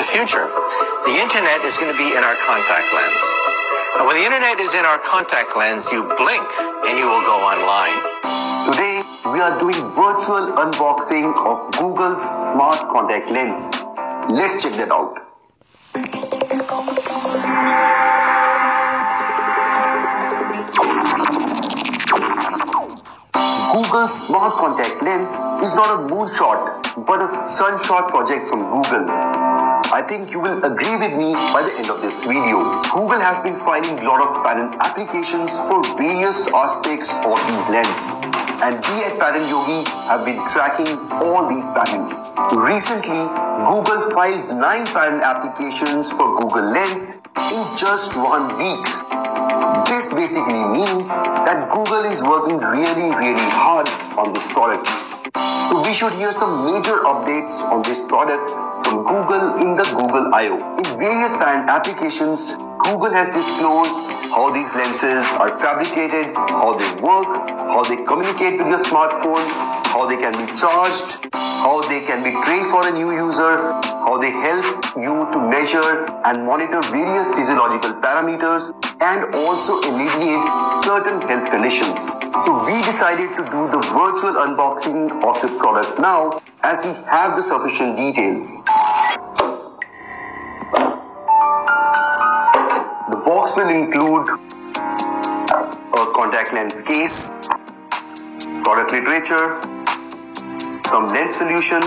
future. The internet is going to be in our contact lens. And when the internet is in our contact lens, you blink and you will go online. Today, we are doing virtual unboxing of Google's Smart Contact Lens. Let's check that out. Google's Smart Contact Lens is not a moonshot, but a sunshot project from Google. I think you will agree with me by the end of this video. Google has been filing a lot of patent applications for various aspects of these lenses. And we at Patent Yogi have been tracking all these patents. Recently, Google filed 9 patent applications for Google Lens in just 1 week. This basically means that Google is working really hard on this product. So we should hear some major updates on this product from Google in the Google I/O. In various patent applications, Google has disclosed how these lenses are fabricated, how they work, how they communicate with your smartphone, how they can be charged, how they can be trained for a new user, how they help you to measure and monitor various physiological parameters and also alleviate certain health conditions. So we decided to do the virtual unboxing of the product now as we have the sufficient details. The box will include a contact lens case, product literature, some lens solution,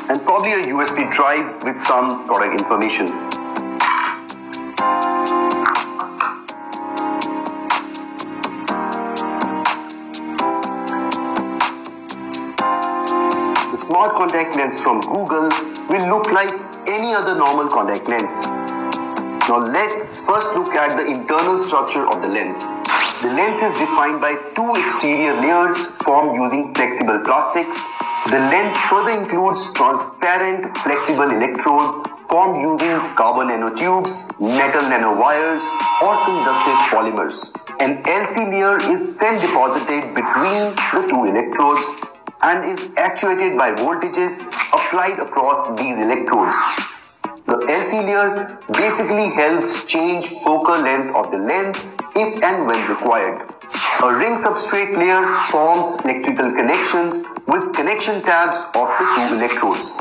and probably a USB drive with some product information. The smart contact lens from Google will look like any other normal contact lens. Now let's first look at the internal structure of the lens. The lens is defined by 2 exterior layers formed using flexible plastics. The lens further includes transparent flexible electrodes formed using carbon nanotubes, metal nanowires, or conductive polymers. An LC layer is then deposited between the 2 electrodes and is actuated by voltages applied across these electrodes. The LC layer basically helps change focal length of the lens if and when required. A ring substrate layer forms electrical connections with connection tabs of the 2 electrodes.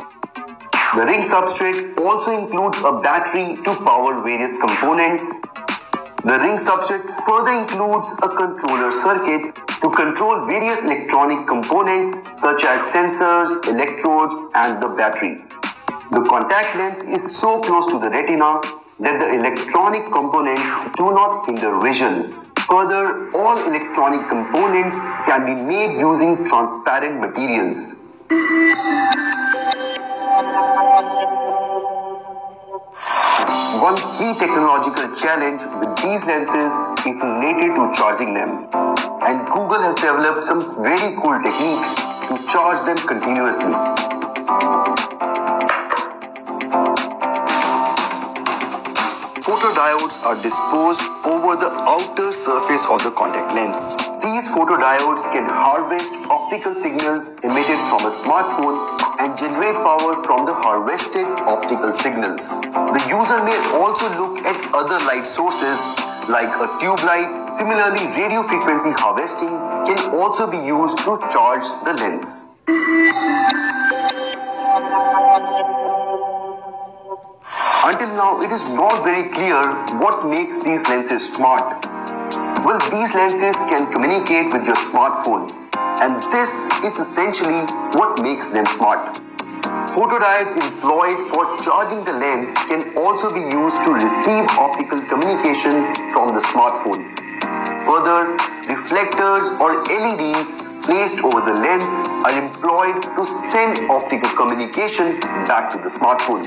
The ring substrate also includes a battery to power various components. The ring substrate further includes a controller circuit to control various electronic components such as sensors, electrodes, and the battery. The contact lens is so close to the retina that the electronic components do not hinder vision. Further, all electronic components can be made using transparent materials. One key technological challenge with these lenses is related to charging them. And Google has developed some very cool techniques to charge them continuously. Photodiodes are disposed over the outer surface of the contact lens. These photodiodes can harvest optical signals emitted from a smartphone and generate power from the harvested optical signals. The user may also look at other light sources like a tube light. Similarly, radio frequency harvesting can also be used to charge the lens. Until now, it is not very clear what makes these lenses smart. Well, these lenses can communicate with your smartphone, and this is essentially what makes them smart. Photodiodes employed for charging the lens can also be used to receive optical communication from the smartphone. Further, reflectors or LEDs placed over the lens are employed to send optical communication back to the smartphone.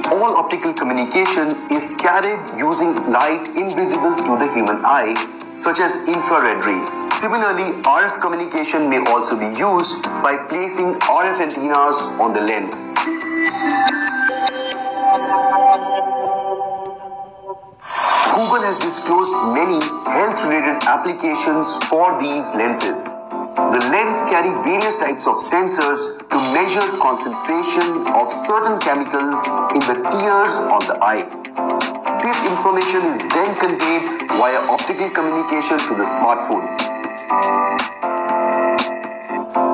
All optical communication is carried using light invisible to the human eye, such as infrared rays. Similarly, RF communication may also be used by placing RF antennas on the lens. Google has disclosed many health-related applications for these lenses. The lens carry various types of sensors to measure concentration of certain chemicals in the tears on the eye. This information is then conveyed via optical communication to the smartphone.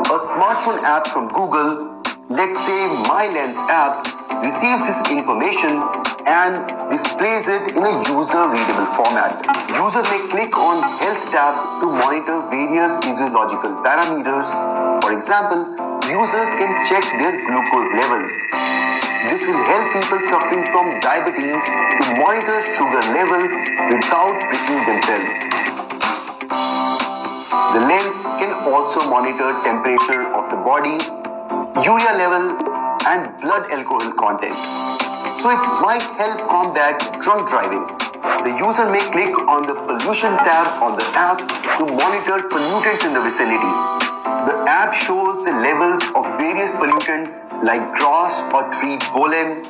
A smartphone app from Google, let's say My Lens app, receives this information and displays it in a user-readable format. User may click on Health tab to monitor various physiological parameters. For example, users can check their glucose levels. This will help people suffering from diabetes to monitor sugar levels without pricking themselves. The lens can also monitor temperature of the body, urea level, and blood alcohol content. So it might help combat drunk driving. The user may click on the pollution tab on the app to monitor pollutants in the vicinity. The app shows the levels of various pollutants like grass or tree pollen.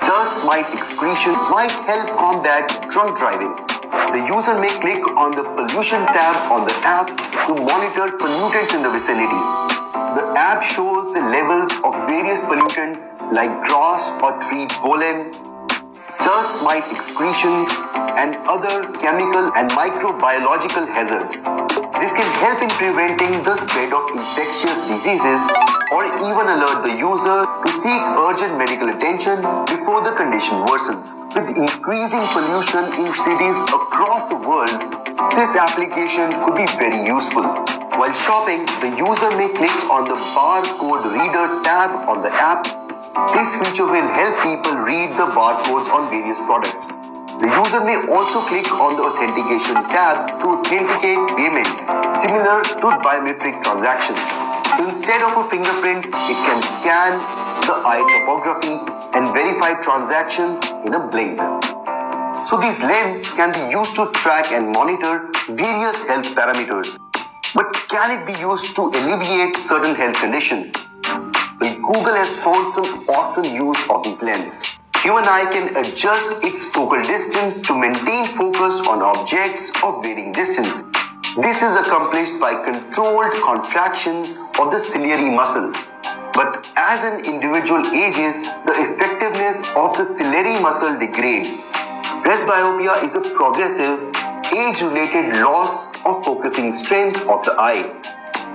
Dust mite excretion might help combat drunk driving. The user may click on the pollution tab on the app to monitor pollutants in the vicinity. The app shows the levels of various pollutants like grass or tree pollen, dust mite excretions, and other chemical and microbiological hazards. This can help in preventing the spread of infectious diseases or even alert the user to seek urgent medical attention before the condition worsens. With increasing pollution in cities across the world, this application could be very useful. While shopping, the user may click on the barcode reader tab on the app. This feature will help people read the barcodes on various products. The user may also click on the authentication tab to authenticate payments, similar to biometric transactions. So instead of a fingerprint, it can scan the eye topography and verify transactions in a blink. So these lenses can be used to track and monitor various health parameters. But can it be used to alleviate certain health conditions? Well, Google has found some awesome use of these lenses. Human eye can adjust its focal distance to maintain focus on objects of varying distance. This is accomplished by controlled contractions of the ciliary muscle. But as an individual ages, the effectiveness of the ciliary muscle degrades. Presbyopia is a progressive, age-related loss of focusing strength of the eye,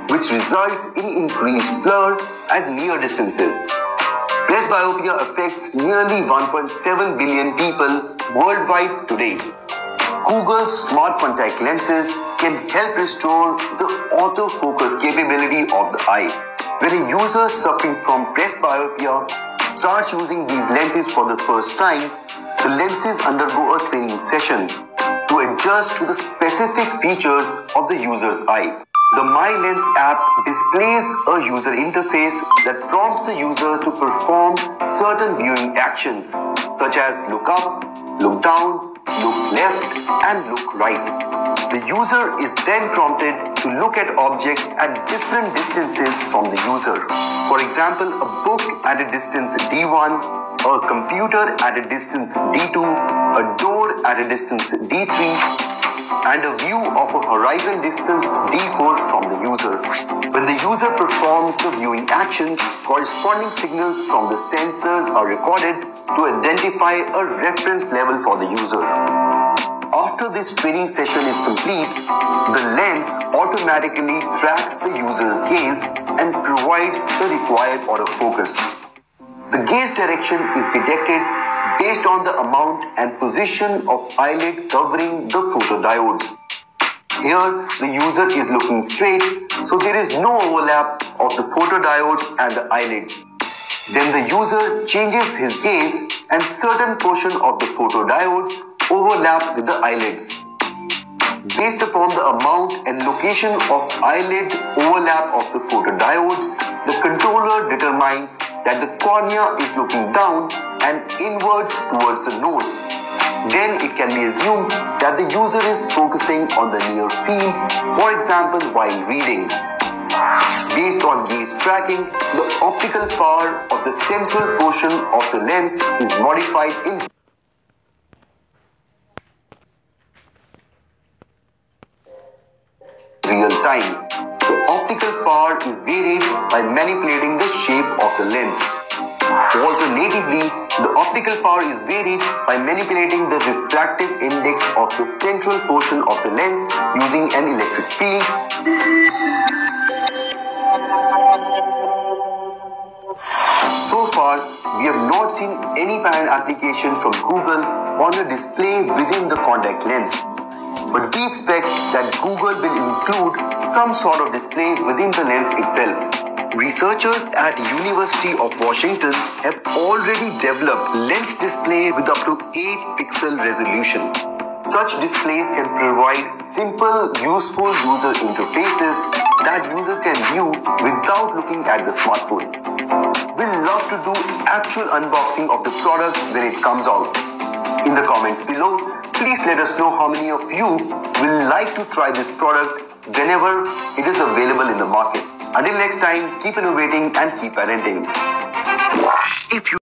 which results in increased blur at near distances. Presbyopia affects nearly 1.7 billion people worldwide today. Google's smart contact lenses can help restore the autofocus capability of the eye. When a user suffering from presbyopia starts using these lenses for the first time, the lenses undergo a training session to adjust to the specific features of the user's eye. The My Lens app displays a user interface that prompts the user to perform certain viewing actions, such as look up, look down, look left, and look right. The user is then prompted to look at objects at different distances from the user. For example, a book at a distance D1, a computer at a distance D2, a door at a distance D3, and a view of a horizon distance D4 from the user. When the user performs the viewing actions, corresponding signals from the sensors are recorded to identify a reference level for the user. After this training session is complete, the lens automatically tracks the user's gaze and provides the required autofocus. The gaze direction is detected based on the amount and position of eyelid covering the photodiodes. Here, the user is looking straight, so there is no overlap of the photodiodes and the eyelids. Then the user changes his gaze and certain portion of the photodiodes overlap with the eyelids. Based upon the amount and location of eyelid overlap of the photodiodes, the controller determines that the cornea is looking down and inwards towards the nose. Then it can be assumed that the user is focusing on the near field, for example while reading. Based on gaze tracking, the optical power of the central portion of the lens is modified in real time. The optical power is varied by manipulating the shape of the lens. Alternatively, the optical power is varied by manipulating the refractive index of the central portion of the lens using an electric field. So far, we have not seen any patent application from Google on a display within the contact lens. But we expect that Google will include some sort of display within the lens itself. Researchers at University of Washington have already developed lens display with up to 8 pixel resolution. Such displays can provide simple, useful user interfaces that user can view without looking at the smartphone. We'll love to do actual unboxing of the product when it comes out. In the comments below, please let us know how many of you will like to try this product whenever it is available in the market. Until next time, keep innovating and keep patenting. If you